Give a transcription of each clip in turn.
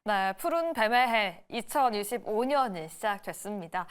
네, 푸른 뱀의 해 2025년이 시작됐습니다.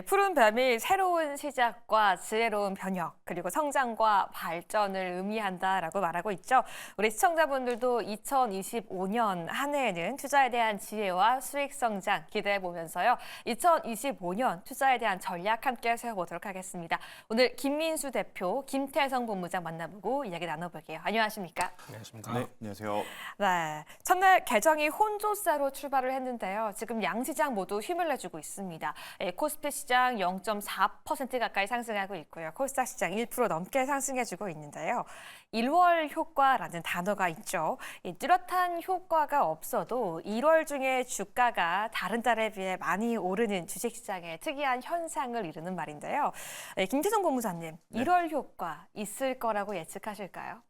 푸른 뱀이 새로운 시작과 지혜로운 변혁, 그리고 성장과 발전을 의미한다라고 말하고 있죠. 우리 시청자분들도 2025년 한 해에는 투자에 대한 지혜와 수익 성장 기대해 보면서요. 2025년 투자에 대한 전략 함께 세워보도록 하겠습니다. 오늘 김민수 대표, 김태성 본부장 만나보고 이야기 나눠볼게요. 안녕하십니까? 안녕하십니까? 네, 안녕하세요. 네, 첫날 개정이 혼조세로 출발을 했는데요. 지금 양시장 모두 힘을 내주고 있습니다. 코스피 시장 0.4% 가까이 상승하고 있고요. 코스닥 시장 1% 넘게 상승해주고 있는데요. 1월 효과라는 단어가 있죠. 뚜렷한 효과가 없어도 1월 중에 주가가 다른 달에 비해 많이 오르는 주식시장의 특이한 현상을 이루는 말인데요. 김태성 본부장님, 네. 1월 효과 있을 거라고 예측하실까요?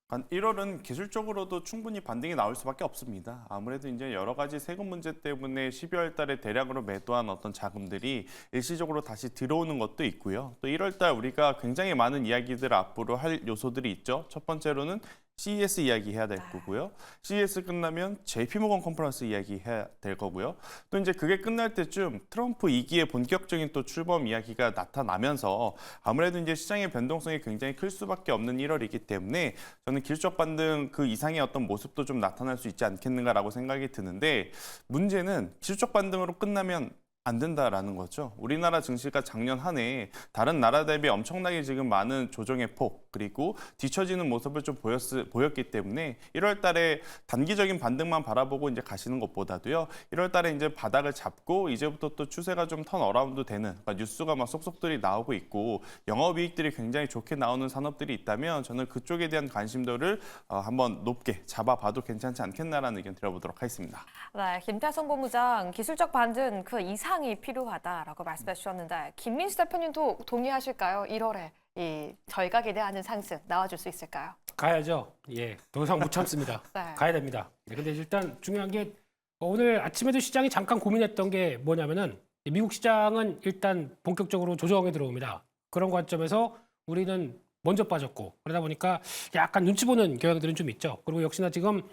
한 1월은 기술적으로도 충분히 반등이 나올 수밖에 없습니다. 아무래도 이제 여러 가지 세금 문제 때문에 12월 달에 대량으로 매도한 어떤 자금들이 일시적으로 다시 들어오는 것도 있고요. 또 1월 달 우리가 굉장히 많은 이야기들 앞으로 할 요소들이 있죠. 첫 번째로는 CES 이야기 해야 될 거고요. CES 끝나면 JP모건 컨퍼런스 이야기 해야 될 거고요. 또 이제 그게 끝날 때쯤 트럼프 2기의 본격적인 또 출범 이야기가 나타나면서 아무래도 이제 시장의 변동성이 굉장히 클 수밖에 없는 1월이기 때문에 저는 기술적 반등 그 이상의 어떤 모습도 좀 나타날 수 있지 않겠는가라고 생각이 드는데 문제는 기술적 반등으로 끝나면 안 된다라는 거죠. 우리나라 증시가 작년 한 해 다른 나라 대비 엄청나게 지금 많은 조정의 폭 그리고 뒤처지는 모습을 좀 보였기 때문에 1월 달에 단기적인 반등만 바라보고 이제 가시는 것보다도요. 1월 달에 이제 바닥을 잡고 이제부터 또 추세가 좀 턴 어라운드 되는 그러니까 뉴스가 막 속속들이 나오고 있고 영업이익들이 굉장히 좋게 나오는 산업들이 있다면 저는 그쪽에 대한 관심도를 한번 높게 잡아봐도 괜찮지 않겠나라는 의견 드려보도록 하겠습니다. 네, 김태성 본부장 기술적 반등 그 이상이 필요하다라고 말씀해 주셨는데 김민수 대표님도 동의하실까요? 1월에 이 저희가 기대하는 상승 나와줄 수 있을까요? 가야죠. 예, 더 이상 못 참습니다. 네. 가야 됩니다. 네, 근데 일단 중요한 게 오늘 아침에도 시장이 잠깐 고민했던 게 뭐냐면은 미국 시장은 일단 본격적으로 조정에 들어옵니다. 그런 관점에서 우리는 먼저 빠졌고 그러다 보니까 약간 눈치 보는 경향들은 좀 있죠. 그리고 역시나 지금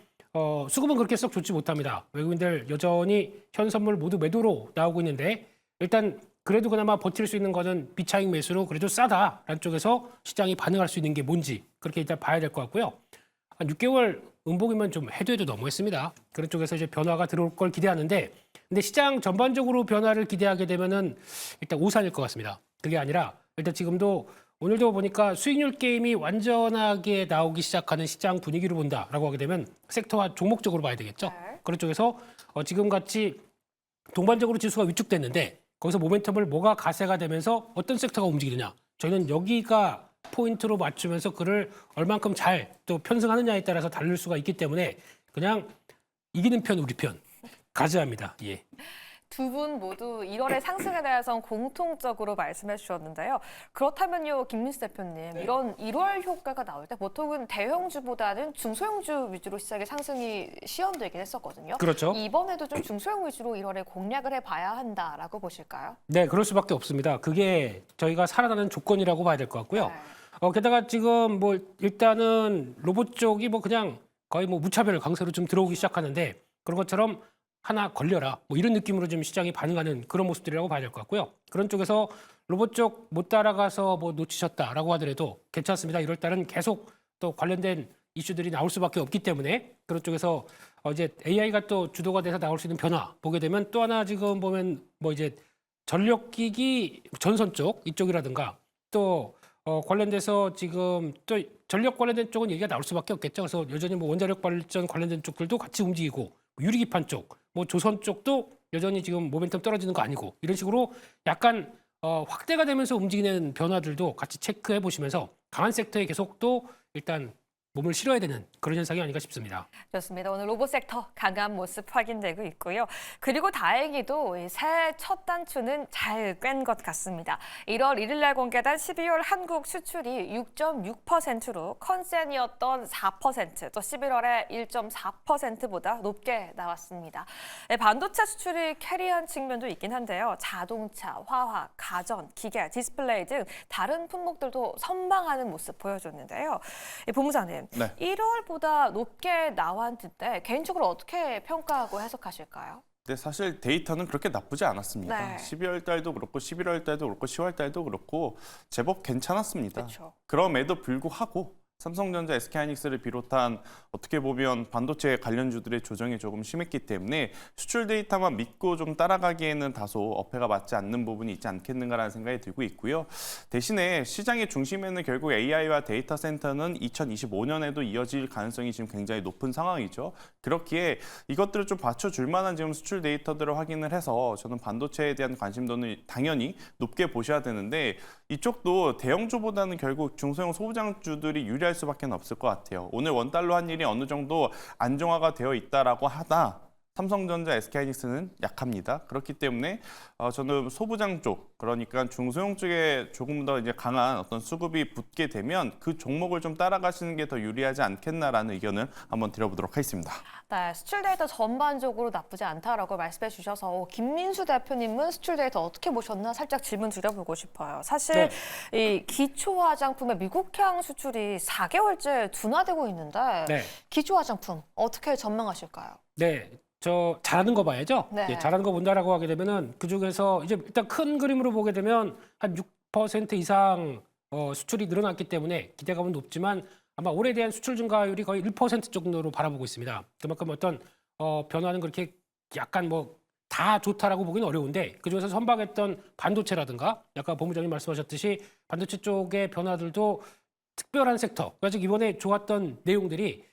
수급은 그렇게 썩 좋지 못합니다. 외국인들 여전히 현 선물 모두 매도로 나오고 있는데 일단 그래도 그나마 버틸 수 있는 거는 비차익 매수로 그래도 싸다라는 쪽에서 시장이 반응할 수 있는 게 뭔지 그렇게 일단 봐야 될 것 같고요. 한 6개월 음봉이면 좀 해도 너무했습니다. 그런 쪽에서 이제 변화가 들어올 걸 기대하는데 근데 시장 전반적으로 변화를 기대하게 되면은 일단 오산일 것 같습니다. 그게 아니라 일단 지금도 오늘도 보니까 수익률 게임이 완전하게 나오기 시작하는 시장 분위기로 본다라고 하게 되면 섹터와 종목적으로 봐야 되겠죠. 네. 그런 쪽에서 지금 같이 동반적으로 지수가 위축됐는데 거기서 모멘텀을 뭐가 가세가 되면서 어떤 섹터가 움직이느냐. 저희는 여기가 포인트로 맞추면서 그를 얼만큼 잘 또 편승하느냐에 따라서 다를 수가 있기 때문에 그냥 이기는 편 우리 편 가져야합니다. 예. 두 분 모두 1월의 상승에 대해서는 공통적으로 말씀해 주셨는데요. 그렇다면요, 김민수 대표님, 이런 1월 효과가 나올 때 보통은 대형주보다는 중소형주 위주로 시장의 상승이 시현되긴 했었거든요. 그렇죠. 이번에도 좀 중소형 위주로 1월에 공략을 해봐야 한다라고 보실까요? 네, 그럴 수밖에 없습니다. 그게 저희가 살아나는 조건이라고 봐야 될 것 같고요. 네. 게다가 지금 뭐 일단은 로봇 쪽이 뭐 그냥 거의 뭐 무차별 강세로 좀 들어오기 시작하는데 그런 것처럼 하나 걸려라 뭐 이런 느낌으로 좀 시장이 반응하는 그런 모습들이라고 봐야 될 것 같고요. 그런 쪽에서 로봇 쪽 못 따라가서 뭐 놓치셨다라고 하더라도 괜찮습니다. 1월 달은 계속 또 관련된 이슈들이 나올 수밖에 없기 때문에 그런 쪽에서 이제 AI가 또 주도가 돼서 나올 수 있는 변화 보게 되면 또 하나 지금 보면 뭐 이제 전력기기 전선 쪽 이쪽이라든가 또 관련돼서 지금 또 전력 관련된 쪽은 얘기가 나올 수밖에 없겠죠. 그래서 여전히 뭐 원자력 발전 관련된 쪽들도 같이 움직이고 유리기판 쪽, 뭐 조선 쪽도 여전히 지금 모멘텀 떨어지는 거 아니고 이런 식으로 약간 확대가 되면서 움직이는 변화들도 같이 체크해 보시면서 강한 섹터에 계속 또 일단 몸을 실어야 되는 그런 현상이 아닌가 싶습니다. 좋습니다. 오늘 로봇 섹터 강한 모습 확인되고 있고요. 그리고 다행히도 새해 첫 단추는 잘 꿰는 것 같습니다. 1월 1일 날 공개된 12월 한국 수출이 6.6%로 컨센이었던 4%, 또 11월에 1.4%보다 높게 나왔습니다. 반도체 수출이 캐리한 측면도 있긴 한데요. 자동차, 화학, 가전, 기계, 디스플레이 등 다른 품목들도 선방하는 모습 보여줬는데요. 본부장님, 원가는 네. 1월보다 높게 나왔는데 개인적으로 어떻게 평가하고 해석하실까요? 네, 사실 데이터는 그렇게 나쁘지 않았습니다. 네. 12월 달도 그렇고 11월 달도 그렇고 10월 달도 그렇고 제법 괜찮았습니다. 그렇죠. 그럼에도 불구하고 삼성전자, SK하이닉스를 비롯한 어떻게 보면 반도체 관련주들의 조정이 조금 심했기 때문에 수출 데이터만 믿고 좀 따라가기에는 다소 어폐가 맞지 않는 부분이 있지 않겠는가라는 생각이 들고 있고요. 대신에 시장의 중심에는 결국 AI와 데이터 센터는 2025년에도 이어질 가능성이 지금 굉장히 높은 상황이죠. 그렇기에 이것들을 좀 받쳐줄 만한 지금 수출 데이터들을 확인을 해서 저는 반도체에 대한 관심도는 당연히 높게 보셔야 되는데 이쪽도 대형주보다는 결국 중소형 소부장주들이 유리할 수밖에 없을 것 같아요. 오늘 원달러 환율이 어느 정도 안정화가 되어 있다라고 하다 삼성전자, SK하이닉스는 약합니다. 그렇기 때문에 저는 소부장 쪽, 그러니까 중소형 쪽에 조금 더 이제 강한 어떤 수급이 붙게 되면 그 종목을 좀 따라가시는 게 더 유리하지 않겠나라는 의견을 한번 드려보도록 하겠습니다. 네, 수출 데이터 전반적으로 나쁘지 않다라고 말씀해 주셔서 김민수 대표님은 수출 데이터 어떻게 보셨나 살짝 질문 드려보고 싶어요. 사실 이 기초 화장품의 미국향 수출이 4개월째 둔화되고 있는데 네. 기초 화장품 어떻게 전망하실까요? 네. 저 잘하는 거 봐야죠. 네. 예, 잘하는 거 본다라고 하게 되면은 그 중에서 이제 일단 큰 그림으로 보게 되면 한 6% 이상 수출이 늘어났기 때문에 기대감은 높지만 아마 올해에 대한 수출 증가율이 거의 1% 정도로 바라보고 있습니다. 그만큼 어떤 변화는 그렇게 약간 뭐 다 좋다라고 보기는 어려운데 그중에서 선박했던 반도체라든가 아까 본부장님 말씀하셨듯이 반도체 쪽의 변화들도 특별한 섹터. 그래서 이번에 좋았던 내용들이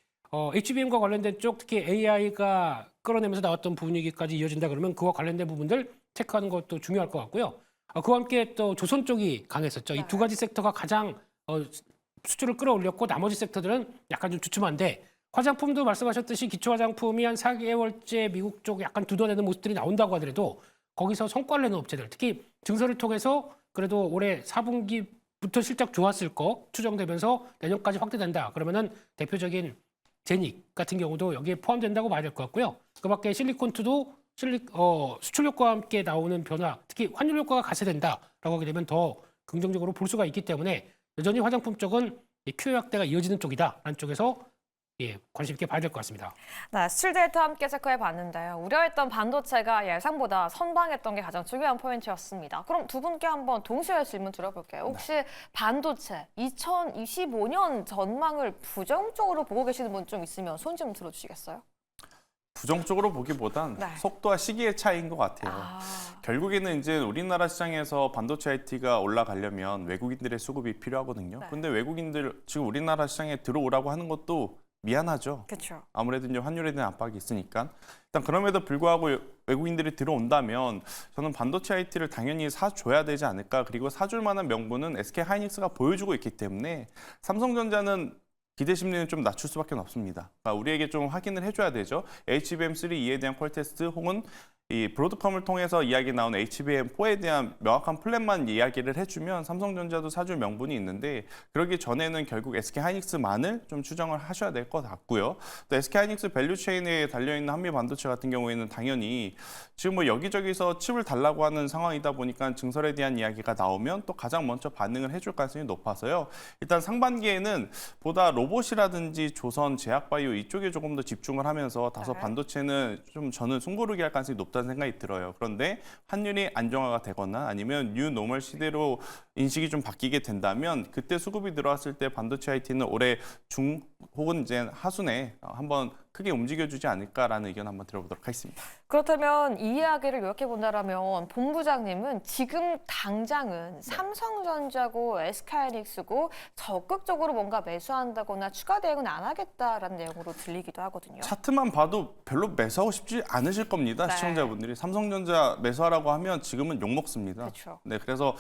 HBM과 관련된 쪽 특히 AI가 끌어내면서 나왔던 분위기까지 이어진다 그러면 그와 관련된 부분들 체크하는 것도 중요할 것 같고요. 그와 함께 또 조선 쪽이 강했었죠. 이 두 가지 섹터가 가장 수출을 끌어올렸고 나머지 섹터들은 약간 좀 주춤한데 화장품도 말씀하셨듯이 기초 화장품이 한 4개월째 미국 쪽 약간 두드러내는 모습들이 나온다고 하더라도 거기서 성과를 내는 업체들 특히 증설을 통해서 그래도 올해 4분기부터 실적 좋았을 거 추정되면서 내년까지 확대된다. 그러면은 대표적인 제닉 같은 경우도 여기에 포함된다고 봐야 될 것 같고요. 그밖에 실리콘투도 수출 효과와 함께 나오는 변화, 특히 환율 효과가 가세된다라고 하게 되면 더 긍정적으로 볼 수가 있기 때문에 여전히 화장품 쪽은 큐 확대가 이어지는 쪽이다라는 쪽에서 관심 있게 봐야 될 것 같습니다. 네, 수출 데이터 함께 체크해 봤는데요. 우려했던 반도체가 예상보다 선방했던 게 가장 중요한 포인트였습니다. 그럼 두 분께 한번 동시에 질문 드려볼게요. 혹시 반도체 2025년 전망을 부정적으로 보고 계시는 분 좀 있으면 손 좀 들어주시겠어요? 부정적으로 보기보단 네. 속도와 시기의 차이인 것 같아요. 결국에는 이제 우리나라 시장에서 반도체 IT가 올라가려면 외국인들의 수급이 필요하거든요. 네. 그런데 외국인들 지금 우리나라 시장에 들어오라고 하는 것도 미안하죠. 그렇죠. 아무래도 이제 환율에 대한 압박이 있으니까. 일단 그럼에도 불구하고 외국인들이 들어온다면 저는 반도체 IT를 당연히 사줘야 되지 않을까. 그리고 사줄 만한 명분은 SK하이닉스가 보여주고 있기 때문에 삼성전자는 기대 심리는 좀 낮출 수밖에 없습니다. 그러니까 우리에게 좀 확인을 해줘야 되죠. HBM3E에 대한 퀄 테스트 혹은 이 브로드컴을 통해서 이야기 나온 HBM4에 대한 명확한 플랜만 이야기를 해주면 삼성전자도 사줄 명분이 있는데 그러기 전에는 결국 SK하이닉스만을 좀 추정을 하셔야 될 것 같고요. 또 SK하이닉스 밸류체인에 달려있는 한미 반도체 같은 경우에는 당연히 지금 뭐 여기저기서 칩을 달라고 하는 상황이다 보니까 증설에 대한 이야기가 나오면 또 가장 먼저 반응을 해줄 가능성이 높아서요. 일단 상반기에는 보다 로봇이라든지 조선, 제약바이오 이쪽에 조금 더 집중을 하면서 다소 반도체는 좀 저는 숨고르기 할 가능성이 높다는 생각이 들어요. 그런데 환율이 안정화가 되거나 아니면 뉴 노멀 시대로 인식이 좀 바뀌게 된다면 그때 수급이 들어왔을 때 반도체 IT는 올해 중 혹은 이제 하순에 한번 크게 움직여주지 않을까라는 의견 한번 들어보도록 하겠습니다. 그렇다면 이 이야기를 요약해 본다면 본부장님은 지금 당장은 삼성전자고 SK하이닉스고 적극적으로 뭔가 매수한다거나 추가 대응은 안 하겠다라는 내용으로 들리기도 하거든요. 차트만 봐도 별로 매수하고 싶지 않으실 겁니다. 네. 시청자분들이. 삼성전자 매수하라고 하면 지금은 욕먹습니다. 그렇죠. 네, 그래서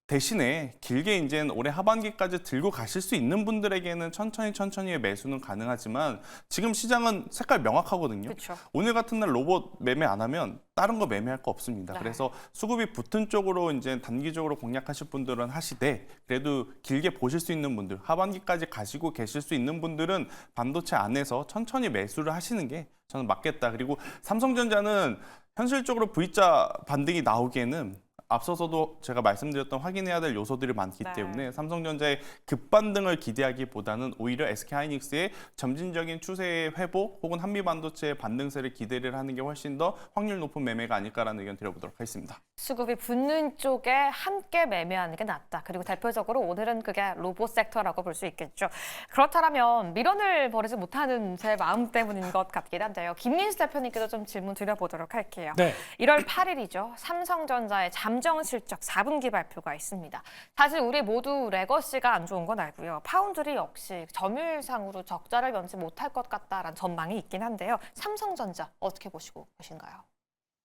대신에 길게 이제 올해 하반기까지 들고 가실 수 있는 분들에게는 천천히 매수는 가능하지만 지금 시장은 색깔 명확하거든요. 그렇죠. 오늘 같은 날 로봇 매매 안 하면 다른 거 매매할 거 없습니다. 네. 그래서 수급이 붙은 쪽으로 이제 단기적으로 공략하실 분들은 하시되 그래도 길게 보실 수 있는 분들, 하반기까지 가시고 계실 수 있는 분들은 반도체 안에서 천천히 매수를 하시는 게 저는 맞겠다. 그리고 삼성전자는 현실적으로 V자 반등이 나오기에는 앞서서도 제가 말씀드렸던 확인해야 될 요소들이 많기 네. 때문에 삼성전자의 급반등을 기대하기보다는 오히려 SK하이닉스의 점진적인 추세의 회복 혹은 한미반도체의 반등세를 기대를 하는 게 훨씬 더 확률 높은 매매가 아닐까라는 의견 드려보도록 하겠습니다. 수급이 붙는 쪽에 함께 매매하는 게 낫다. 그리고 대표적으로 오늘은 그게 로봇 섹터라고 볼 수 있겠죠. 그렇다면 미련을 버리지 못하는 제 마음 때문인 것 같긴 한데요. 김민수 대표님께도 좀 질문 드려보도록 할게요. 네. 1월 8일이죠. 삼성전자의 잠정 실적 4분기 발표가 있습니다. 사실 우리 모두 레거시가 안 좋은 건 알고요. 파운드리 역시 점유율상으로 적자를 면치 못할 것 같다라는 전망이 있긴 한데요. 삼성전자 어떻게 보시고 계신가요?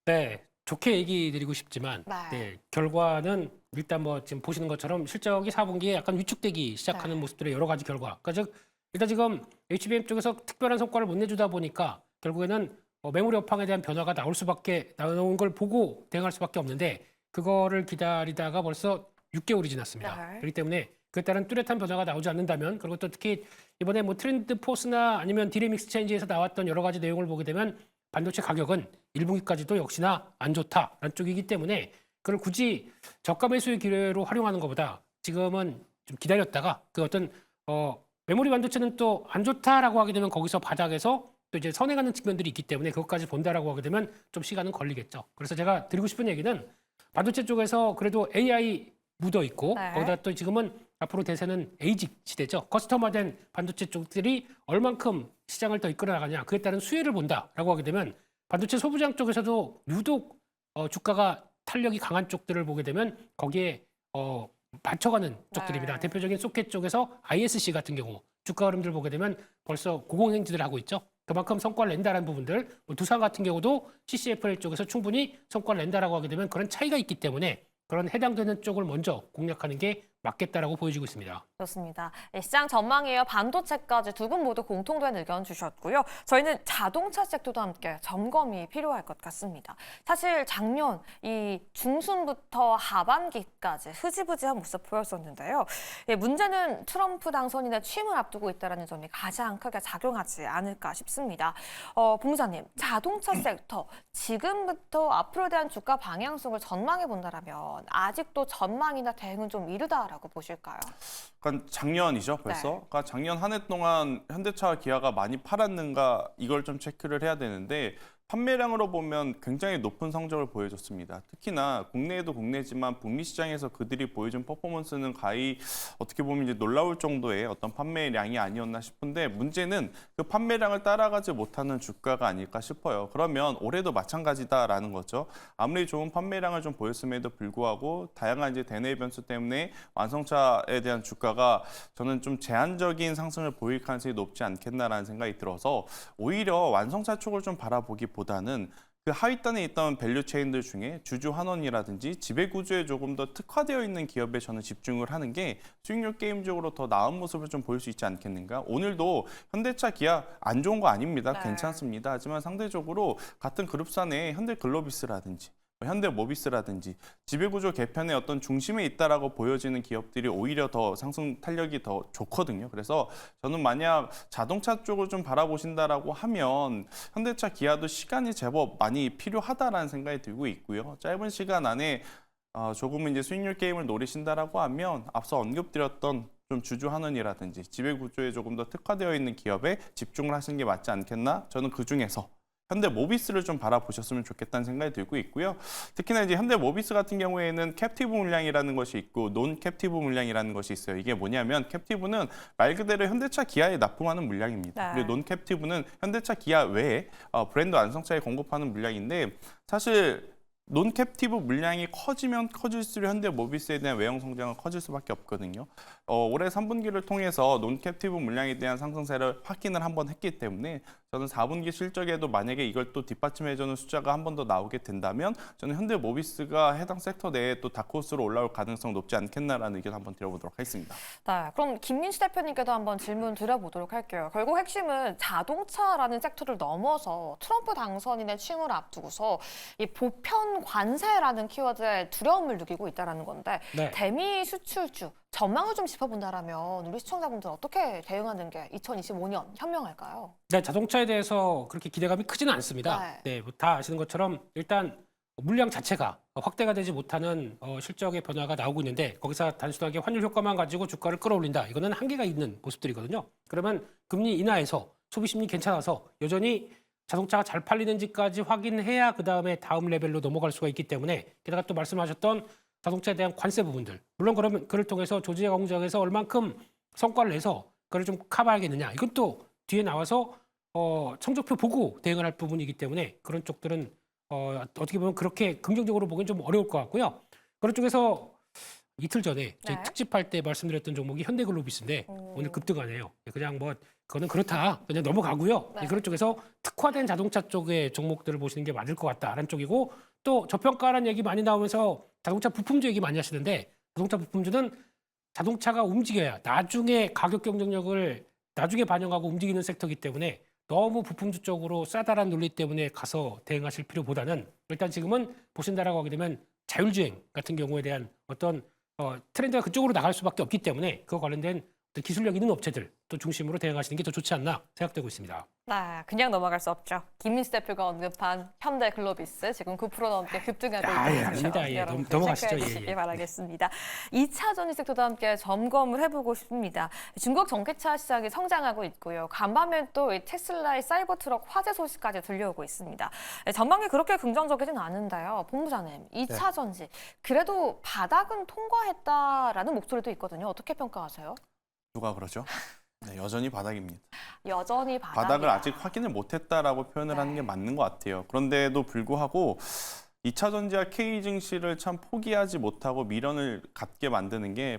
네, 좋게 얘기 드리고 싶지만 네. 네, 결과는 일단 뭐 지금 보시는 것처럼 실적이 4분기에 약간 위축되기 시작하는 네. 모습들의 여러 가지 결과. 그러니까 즉 일단 지금 HBM 쪽에서 특별한 성과를 못 내주다 보니까 결국에는 메모리 업황에 대한 변화가 나온 걸 보고 대응할 수밖에 없는데 그거를 기다리다가 벌써 6개월이 지났습니다. 네. 그렇기 때문에 그에 따른 뚜렷한 변화가 나오지 않는다면 그리고 또 특히 이번에 뭐 트렌드 포스나 아니면 디램 익스체인지에서 나왔던 여러 가지 내용을 보게 되면 반도체 가격은 1분기까지도 역시나 안 좋다라는 쪽이기 때문에 그걸 굳이 저가 매수의 기회로 활용하는 것보다 지금은 좀 기다렸다가 그 어떤 메모리 반도체는 또 안 좋다라고 하게 되면 거기서 바닥에서 또 이제 선행하는 측면들이 있기 때문에 그것까지 본다라고 하게 되면 좀 시간은 걸리겠죠. 그래서 제가 드리고 싶은 얘기는 반도체 쪽에서 그래도 AI 묻어 있고 네. 거기다 또 지금은 앞으로 대세는 에이직 시대죠. 커스터마된 반도체 쪽들이 얼만큼 시장을 더 이끌어 나가냐 그에 따른 수혜를 본다라고 하게 되면 반도체 소부장 쪽에서도 유독 주가가 탄력이 강한 쪽들을 보게 되면 거기에 맞춰가는 쪽들입니다. 네. 대표적인 소켓 쪽에서 ISC 같은 경우 주가 흐름들 보게 되면 벌써 고공행진을 하고 있죠. 그만큼 성과를 낸다라는 부분들, 뭐 두산 같은 경우도 CCFL 쪽에서 충분히 성과를 낸다라고 하게 되면 그런 차이가 있기 때문에 그런 해당되는 쪽을 먼저 공략하는 게 맞겠다라고 보여지고 있습니다. 좋습니다. 시장 전망이에요. 반도체까지 두 분 모두 공통된 의견 주셨고요. 저희는 자동차 섹터도 함께 점검이 필요할 것 같습니다. 사실 작년 이 중순부터 하반기까지 흐지부지한 모습 보였었는데요. 문제는 트럼프 당선인의 취임을 앞두고 있다는 점이 가장 크게 작용하지 않을까 싶습니다. 봉사님, 자동차 섹터 지금부터 앞으로 대한 주가 방향성을 전망해 본다라면 아직도 전망이나 대응은 좀 이르다라고 보실까요? 그러니까 작년이죠, 벌써. 네. 그러니까 작년 한 해 동안 현대차, 기아가 많이 팔았는가 이걸 좀 체크를 해야 되는데 판매량으로 보면 굉장히 높은 성적을 보여줬습니다. 특히나 국내에도 국내지만 북미 시장에서 그들이 보여준 퍼포먼스는 가히 어떻게 보면 이제 놀라울 정도의 어떤 판매량이 아니었나 싶은데 문제는 그 판매량을 따라가지 못하는 주가가 아닐까 싶어요. 그러면 올해도 마찬가지다라는 거죠. 아무리 좋은 판매량을 좀 보였음에도 불구하고 다양한 이제 대내 변수 때문에 완성차에 대한 주가가 저는 좀 제한적인 상승을 보일 가능성이 높지 않겠나라는 생각이 들어서 오히려 완성차 쪽을 좀 바라보기보다는 그 하위단에 있던 밸류 체인들 중에 주주 환원이라든지 지배 구조에 조금 더 특화되어 있는 기업에 저는 집중을 하는 게 수익률 게임적으로 더 나은 모습을 좀 보일 수 있지 않겠는가. 오늘도 현대차, 기아 안 좋은 거 아닙니다. 네. 괜찮습니다. 하지만 상대적으로 같은 그룹사내 현대글로비스라든지 현대모비스라든지 지배구조 개편의 어떤 중심에 있다라고 보여지는 기업들이 오히려 더 상승 탄력이 더 좋거든요. 그래서 저는 만약 자동차 쪽을 좀 바라보신다라고 하면 현대차, 기아도 시간이 제법 많이 필요하다라는 생각이 들고 있고요. 짧은 시간 안에 조금은 이제 수익률 게임을 노리신다라고 하면 앞서 언급드렸던 좀 주주 환원이라든지 지배 구조에 조금 더 특화되어 있는 기업에 집중을 하시는 게 맞지 않겠나? 저는 그 중에서 현대모비스를 좀 바라보셨으면 좋겠다는 생각이 들고 있고요. 특히나 이제 현대모비스 같은 경우에는 캡티브 물량이라는 것이 있고 논 캡티브 물량이라는 것이 있어요. 이게 뭐냐면 캡티브는 말 그대로 현대차, 기아에 납품하는 물량입니다. 네. 그리고 논 캡티브는 현대차, 기아 외에 브랜드 완성차에 공급하는 물량인데 사실 논 캡티브 물량이 커지면 커질수록 현대모비스에 대한 외형 성장은 커질 수밖에 없거든요. 올해 3분기를 통해서 논 캡티브 물량에 대한 상승세를 확인을 한번 했기 때문에 저는 4분기 실적에도 만약에 이걸 또 뒷받침해주는 숫자가 한 번 더 나오게 된다면 저는 현대모비스가 해당 섹터 내에 또 다크호스로 올라올 가능성 높지 않겠나라는 의견 한번 드려보도록 하겠습니다. 네, 그럼 김민수 대표님께도 한번 질문 드려보도록 할게요. 결국 핵심은 자동차라는 섹터를 넘어서 트럼프 당선인의 취임을 앞두고서 이 보편 관세라는 키워드에 두려움을 느끼고 있다는 건데 네. 대미 수출주 전망을 좀 짚어본다라면 우리 시청자분들 어떻게 대응하는 게 2025년 현명할까요? 네, 자동차에 대해서 그렇게 기대감이 크지는 않습니다. 네. 네, 뭐다 아시는 것처럼 일단 물량 자체가 확대가 되지 못하는 실적의 변화가 나오고 있는데 거기서 단순하게 환율 효과만 가지고 주가를 끌어올린다. 이거는 한계가 있는 모습들이거든요. 그러면 금리 인하해서 소비 심리 괜찮아서 여전히 자동차가 잘 팔리는지까지 확인해야 그다음에 다음 레벨로 넘어갈 수가 있기 때문에 게다가 또 말씀하셨던 자동차에 대한 관세 부분들 물론 그러면 그를 통해서 조지아 공장에서 얼만큼 성과를 내서 그걸 좀 커버하겠느냐 이건 또 뒤에 나와서 성적표 보고 대응을 할 부분이기 때문에 그런 쪽들은 어떻게 보면 그렇게 긍정적으로 보기엔 좀 어려울 것 같고요. 그런 쪽에서 이틀 전에 저희 네. 특집할 때 말씀드렸던 종목이 현대글로비스인데 오늘 급등하네요. 그냥 뭐 그거는 그렇다. 그냥 넘어가고요. 네. 그런 쪽에서 특화된 자동차 쪽의 종목들을 보시는 게 맞을 것 같다라는 쪽이고 또 저평가라는 얘기 많이 나오면서 자동차 부품주 얘기 많이 하시는데 자동차 부품주는 자동차가 움직여야 나중에 가격 경쟁력을 나중에 반영하고 움직이는 섹터이기 때문에 너무 부품주 쪽으로 싸다란 논리 때문에 가서 대응하실 필요보다는 일단 지금은 보신다라고 하게 되면 자율주행 같은 경우에 대한 어떤 트렌드가 그쪽으로 나갈 수밖에 없기 때문에 그거 관련된 어떤 기술력 있는 업체들 또 중심으로 대응하시는 게 더 좋지 않나 생각되고 있습니다. 네, 그냥 넘어갈 수 없죠. 김민수 대표가 언급한 현대글로비스 지금 9% 넘게 급등하고 있거든요. 예, 아닙니다. 예, 여러분 넘어가시죠. 체크해 예, 주시기 예. 바라겠습니다. 2차 전지 섹터도 함께 점검을 해보고 싶습니다. 중국 전기차 시장이 성장하고 있고요. 간밤에 또 이 테슬라의 사이버 트럭 화재 소식까지 들려오고 있습니다. 전망이 그렇게 긍정적이진 않은데요. 본부장님, 2차 전지 그래도 바닥은 통과했다라는 목소리도 있거든요. 어떻게 평가하세요? 누가 그러죠? 네, 여전히 바닥입니다. 여전히 바닥이다. 바닥을 아직 확인을 못했다라고 표현을 하는 게 맞는 것 같아요. 그런데도 불구하고 2차 전지와 K 증시를 참 포기하지 못하고 미련을 갖게 만드는 게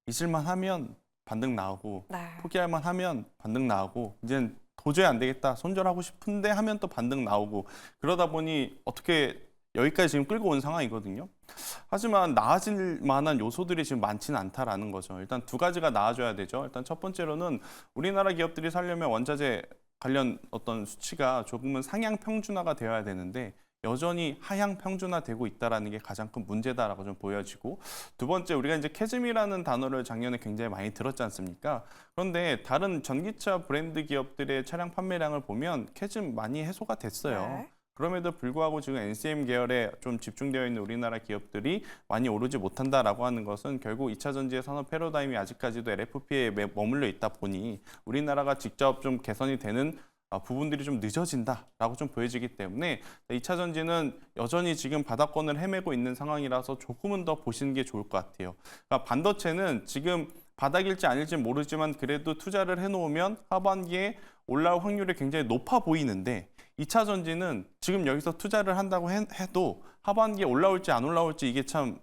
있을만 하면 반등 나오고 네. 포기할 만 하면 반등 나오고 이제는 도저히 안 되겠다 손절하고 싶은데 하면 또 반등 나오고 그러다 보니 어떻게 여기까지 지금 끌고 온 상황이거든요. 하지만 나아질 만한 요소들이 지금 많지는 않다라는 거죠. 일단 두 가지가 나아져야 되죠. 일단 첫 번째로는 우리나라 기업들이 살려면 원자재 관련 어떤 수치가 조금은 상향 평준화가 되어야 되는데 여전히 하향 평준화되고 있다라는 게 가장 큰 문제다라고 좀 보여지고 두 번째 우리가 이제 캐즘이라는 단어를 작년에 굉장히 많이 들었지 않습니까? 그런데 다른 전기차 브랜드 기업들의 차량 판매량을 보면 캐즘 많이 해소가 됐어요. 네. 그럼에도 불구하고 지금 NCM 계열에 좀 집중되어 있는 우리나라 기업들이 많이 오르지 못한다라고 하는 것은 결국 2차 전지의 산업 패러다임이 아직까지도 LFP에 머물러 있다 보니 우리나라가 직접 좀 개선이 되는 부분들이 좀 늦어진다라고 좀 보여지기 때문에 2차 전지는 여전히 지금 바닥권을 헤매고 있는 상황이라서 조금은 더 보시는 게 좋을 것 같아요. 그러니까 반도체는 지금 바닥일지 아닐지 모르지만 그래도 투자를 해놓으면 하반기에 올라올 확률이 굉장히 높아 보이는데 2차 전지는 지금 여기서 투자를 한다고 해도 하반기에 올라올지 안 올라올지 이게 참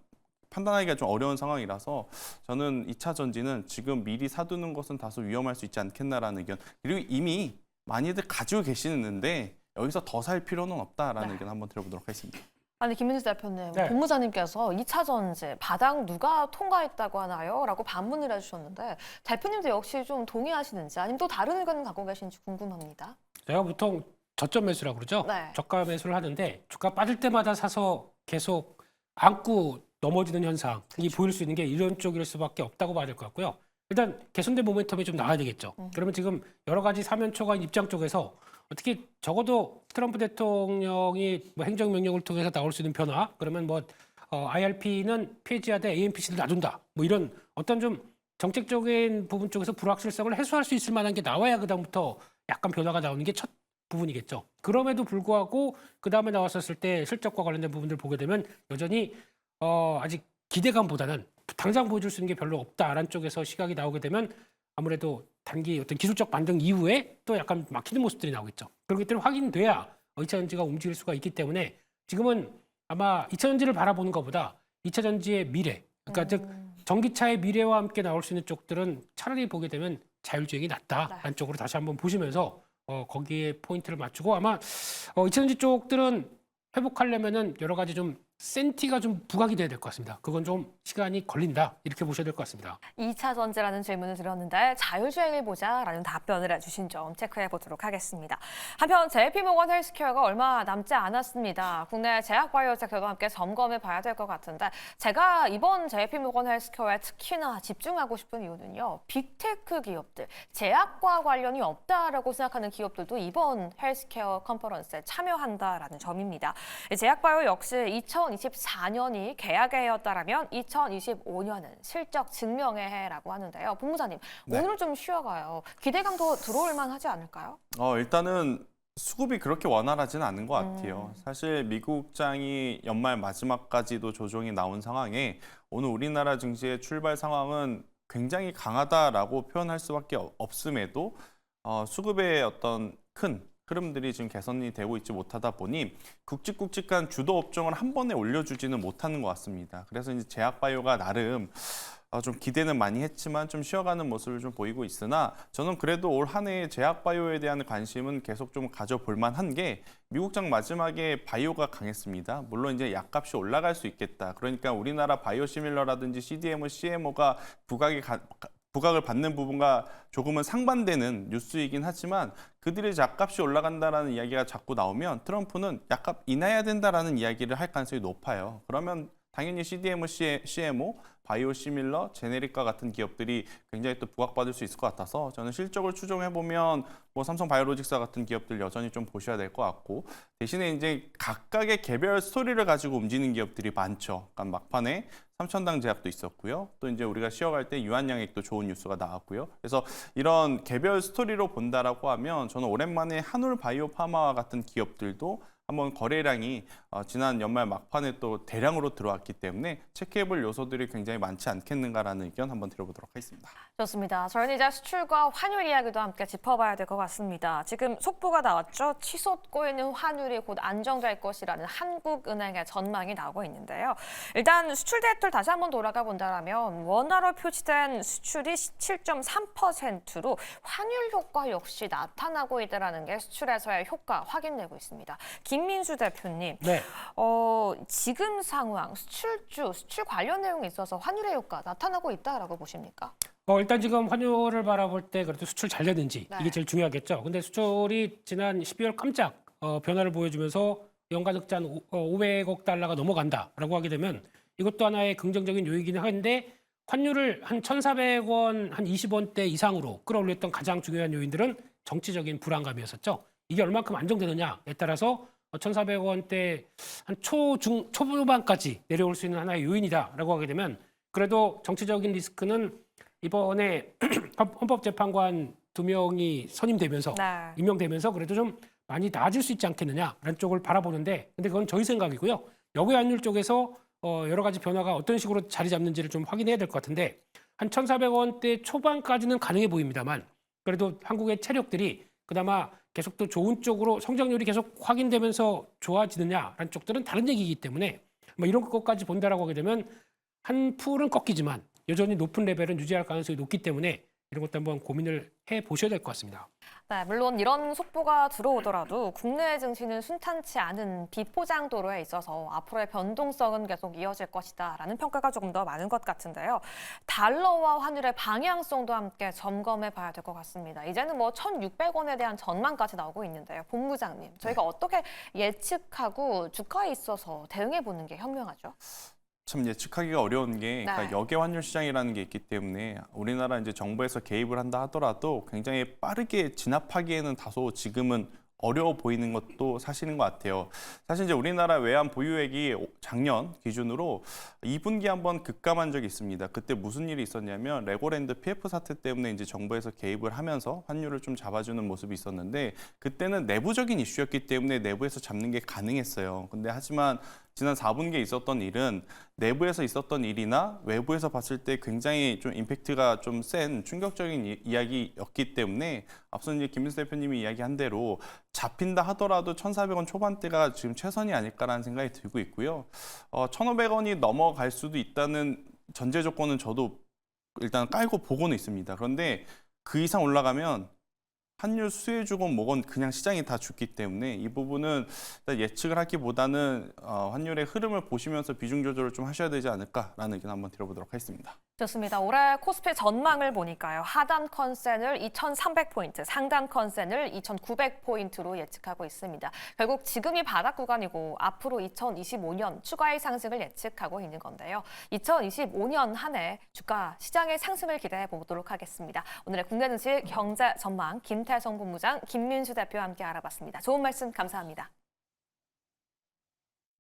판단하기가 좀 어려운 상황이라서 저는 2차 전지는 지금 미리 사두는 것은 다소 위험할 수 있지 않겠나라는 의견. 그리고 이미 많이들 가지고 계시는데 여기서 더 살 필요는 없다라는 의견 한번 들어보도록 하겠습니다. 아니 김민수 대표님, 네. 본부장님께서 2차 전지 바닥 누가 통과했다고 하나요? 라고 반문을 해주셨는데 대표님도 역시 좀 동의하시는지 아니면 또 다른 의견 갖고 계신지 궁금합니다. 제가 보통 저점 매수라고 그러죠. 네. 저가 매수를 하는데 주가 빠질 때마다 사서 계속 안고 넘어지는 현상이 보일 수 있는 게 이런 쪽일 수밖에 없다고 봐야 될 것 같고요. 일단 개선된 모멘텀이 좀 나와야 되겠죠. 그러면 지금 여러 가지 사면초가 입장 쪽에서 어떻게 적어도 트럼프 대통령이 뭐 행정명령을 통해서 나올 수 있는 변화 그러면 뭐 IRP는 폐지하되 AMPC를 놔둔다 뭐 이런 어떤 좀 정책적인 부분 쪽에서 불확실성을 해소할 수 있을 만한 게 나와야 그다음부터 약간 변화가 나오는 게 첫 부분이겠죠. 그럼에도 불구하고 그 다음에 나왔었을 때 실적과 관련된 부분들 보게 되면 여전히 아직 기대감보다는 당장 보여줄 수 있는 게 별로 없다라는 쪽에서 시각이 나오게 되면 아무래도 단기 어떤 기술적 반등 이후에 또 약간 막히는 모습들이 나오겠죠. 그렇기 때문에 확인돼야 2차 전지가 움직일 수가 있기 때문에 지금은 아마 2차 전지를 바라보는 것보다 2차 전지의 미래, 그러니까 즉 전기차의 미래와 함께 나올 수 있는 쪽들은 차라리 보게 되면 자율주행이 낫다라는 쪽으로 다시 한번 보시면서 거기에 포인트를 맞추고 아마 2차 전지 쪽들은 회복하려면은 여러 가지 좀 센티가 좀 부각이 돼야 될 것 같습니다. 그건 좀 시간이 걸린다 이렇게 보셔야 될 것 같습니다. 2차 전지라는 질문을 드렸는데 자율주행을 보자라는 답변을 해주신 점 체크해 보도록 하겠습니다. 한편 JP모건 헬스케어가 얼마 남지 않았습니다. 국내 제약바이오 섹터도 함께 점검해 봐야 될 것 같은데 제가 이번 JP모건 헬스케어에 특히나 집중하고 싶은 이유는요. 빅테크 기업들, 제약과 관련이 없다라고 생각하는 기업들도 이번 헬스케어 컨퍼런스에 참여한다라는 점입니다. 제약바이오 역시 2024년이 계약의 해였다라면 2025년은 실적 증명의 해라고 하는데요. 본부장님, 네. 오늘 좀 쉬어가요. 기대감도 들어올 만하지 않을까요? 일단은 수급이 그렇게 원활하지는 않은 것 같아요. 사실 미국장이 연말 마지막까지도 조정이 나온 상황에 오늘 우리나라 증시의 출발 상황은 굉장히 강하다라고 표현할 수밖에 없음에도 수급의 어떤 큰 흐름들이 지금 개선이 되고 있지 못하다 보니 굵직굵직한 주도 업종을 한 번에 올려주지는 못하는 것 같습니다. 그래서 이제 제약바이오가 나름 좀 기대는 많이 했지만 좀 쉬어가는 모습을 좀 보이고 있으나 저는 그래도 올 한 해 제약바이오에 대한 관심은 계속 좀 가져볼 만한 게 미국장 마지막에 바이오가 강했습니다. 물론 이제 약값이 올라갈 수 있겠다. 그러니까 우리나라 바이오시밀러라든지 CDMO, CMO가 부각을 받는 부분과 조금은 상반되는 뉴스이긴 하지만 그들의 약값이 올라간다라는 이야기가 자꾸 나오면 트럼프는 약값 인하해야 된다라는 이야기를 할 가능성이 높아요. 그러면 당연히 CDMO, CMO, 바이오시밀러, 제네릭과 같은 기업들이 굉장히 또 부각받을 수 있을 것 같아서 저는 실적을 추정해보면 뭐 삼성바이오로직스 같은 기업들 여전히 좀 보셔야 될 것 같고 대신에 이제 각각의 개별 스토리를 가지고 움직이는 기업들이 많죠. 그러니까 막판에 삼천당 제약도 있었고요. 또 이제 우리가 쉬어갈 때 유한양액도 좋은 뉴스가 나왔고요. 그래서 이런 개별 스토리로 본다라고 하면 저는 오랜만에 한울 바이오파마와 같은 기업들도 한번 거래량이 지난 연말 막판에 또 대량으로 들어왔기 때문에 체크해볼 요소들이 굉장히 많지 않겠는가라는 의견 한번 들어보도록 하겠습니다. 좋습니다. 저희는 이제 수출과 환율 이야기도 함께 짚어봐야 될 것 같습니다. 지금 속보가 나왔죠. 치솟고 있는 환율이 곧 안정될 것이라는 한국은행의 전망이 나오고 있는데요. 일단 수출 데이터를 다시 한번 돌아가 본다면 원화로 표시된 수출이 17.3%로 환율 효과 역시 나타나고 있다는 게 수출에서의 효과 확인되고 있습니다. 김민수 대표님, 네. 지금 상황, 수출 관련 내용에 있어서 환율의 효과 나타나고 있다라고 보십니까? 일단 지금 환율을 바라볼 때 그래도 수출 잘 되는지 네. 이게 제일 중요하겠죠. 근데 수출이 지난 12월 깜짝 변화를 보여주면서 연간 흑자 한 500억 달러가 넘어간다라고 하게 되면 이것도 하나의 긍정적인 요인이긴 한데 환율을 한 1,400원, 한 20원대 이상으로 끌어올렸던 가장 중요한 요인들은 정치적인 불안감이었었죠. 이게 얼만큼 안정되느냐에 따라서 1,400원대 한 초중초반까지 내려올 수 있는 하나의 요인이다라고 하게 되면 그래도 정치적인 리스크는 이번에 헌법재판관 2명이 선임되면서 네. 임명되면서 그래도 좀 많이 나아질 수 있지 않겠느냐라는 쪽을 바라보는데 근데 그건 저희 생각이고요. 여기 환율 쪽에서 여러 가지 변화가 어떤 식으로 자리 잡는지를 좀 확인해야 될 것 같은데 한 1,400원대 초반까지는 가능해 보입니다만 그래도 한국의 체력들이 그나마 계속 또 좋은 쪽으로 성장률이 계속 확인되면서 좋아지느냐라는 쪽들은 다른 얘기이기 때문에 뭐 이런 것까지 본다라고 하게 되면 한 풀은 꺾이지만 여전히 높은 레벨은 유지할 가능성이 높기 때문에 이런 것도 한번 고민을 해 보셔야 될 것 같습니다. 네, 물론 이런 속보가 들어오더라도 국내 증시는 순탄치 않은 비포장 도로에 있어서 앞으로의 변동성은 계속 이어질 것이다라는 평가가 조금 더 많은 것 같은데요. 달러와 환율의 방향성도 함께 점검해 봐야 될 것 같습니다. 이제는 뭐 1,600원에 대한 전망까지 나오고 있는데요. 본부장님, 저희가 어떻게 예측하고 주가에 있어서 대응해 보는 게 현명하죠? 참 예측하기가 어려운 게 그러니까 네. 역의 환율 시장이라는 게 있기 때문에 우리나라 이제 정부에서 개입을 한다 하더라도 굉장히 빠르게 진압하기에는 다소 지금은 어려워 보이는 것도 사실인 것 같아요. 사실 이제 우리나라 외환 보유액이 작년 기준으로 2분기 한번 급감한 적이 있습니다. 그때 무슨 일이 있었냐면 레고랜드 PF 사태 때문에 이제 정부에서 개입을 하면서 환율을 좀 잡아주는 모습이 있었는데 그때는 내부적인 이슈였기 때문에 내부에서 잡는 게 가능했어요. 근데 하지만 지난 4분기에 있었던 일은 내부에서 있었던 일이나 외부에서 봤을 때 굉장히 좀 임팩트가 좀 센 충격적인 이야기였기 때문에 앞서 이제 김민수 대표님이 이야기한 대로 잡힌다 하더라도 1,400원 초반대가 지금 최선이 아닐까라는 생각이 들고 있고요. 1,500원이 넘어갈 수도 있다는 전제 조건은 저도 일단 깔고 보고는 있습니다. 그런데 그 이상 올라가면 환율 수혜주건 뭐건 그냥 시장이 다 죽기 때문에 이 부분은 예측을 하기보다는 환율의 흐름을 보시면서 비중 조절을 좀 하셔야 되지 않을까라는 의견 한번 들어보도록 하겠습니다. 좋습니다. 올해 코스피 전망을 보니까요. 하단 컨센을 2,300포인트, 상단 컨센을 2,900포인트로 예측하고 있습니다. 결국 지금이 바닥 구간이고 앞으로 2025년 추가의 상승을 예측하고 있는 건데요. 2025년 한 해 주가 시장의 상승을 기대해 보도록 하겠습니다. 오늘의 국내 증시 경제 전망 김태성 본부장, 김민수 대표와 함께 알아봤습니다. 좋은 말씀 감사합니다.